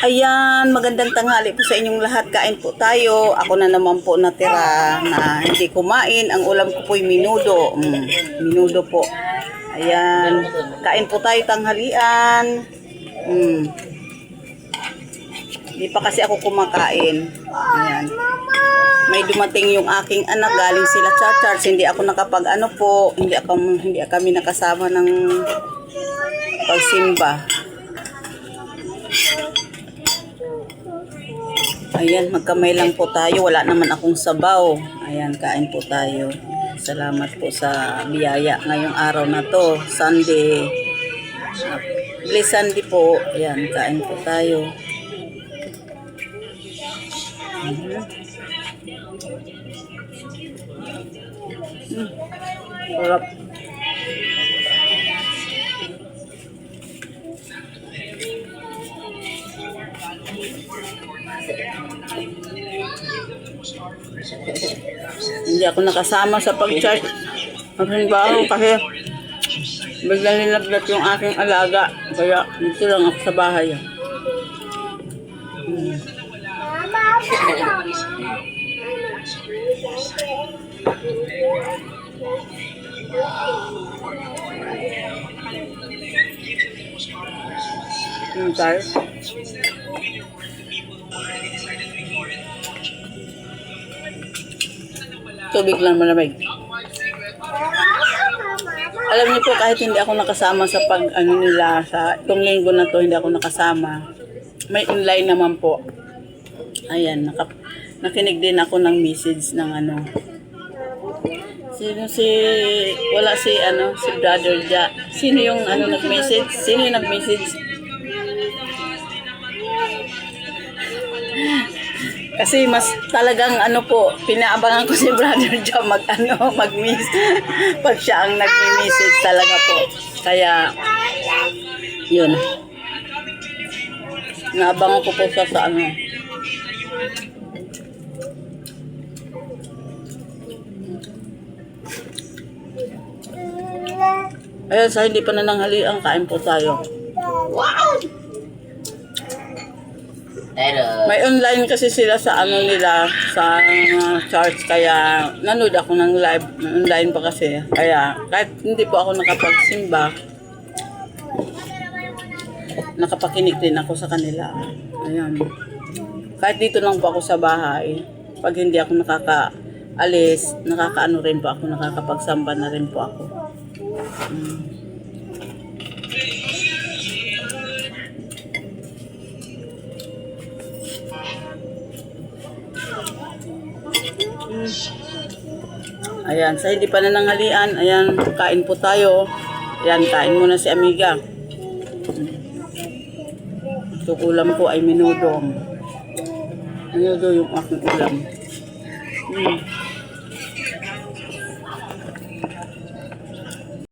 Ayan, magandang tanghali po sa inyong lahat. Kain po tayo. Ako na naman po natira na hindi kumain. Ang ulam ko po'y minudo. Minudo po. Ayan, kain po tayo tanghalian. Hindi pa kasi ako kumakain. Ayan. May dumating yung aking anak, galing sila sa church. Hindi ako nakapag-ano po, hindi kami nakasama ng pagsimba. Ayan, magkamay lang po tayo. Wala naman akong sabaw. Ayan, kain po tayo. Salamat po sa biyaya ngayong araw na to. Sunday. Bless Sunday po. Ayan, kain po tayo. Sarap. Hindi ako nakasama sa pag-church. Magsimbahan kasi biglang nilaglat yung aking alaga. Kaya dito lang ako sa bahay. Tayo. Tubig lang malamig. Alam niyo po, kahit hindi ako nakasama sa nila, sa itong linggo na to, hindi ako nakasama. May online naman po. Ayan, nakinig din ako ng message ng wala si Brother Ja. Sino yung nag-message? Sino yung nag-message? Kasi mas talagang pinaabangan ko si Brother Ja mag-miss. Pag siya ang nag-message talaga po. Kaya, yun. Naabangan ko po siya sa Ayan, sa hindi pa nananghalian, kain po tayo. Wow! May online kasi sila sa nila, sa church, kaya nanood ako ng live, online pa kasi. Kaya kahit hindi po ako nakapagsimba, nakapakinig din ako sa kanila. Ayan. Kahit dito lang po ako sa bahay, pag hindi ako nakakaalis, nakakaano rin po ako, nakakapagsamba na rin po ako. Ayan, sa hindi pa nananghalian, ayan, kain po tayo. Ayan, kain muna si Amiga. Ito ulam ko ay minudo. Minudo yung aking ulam.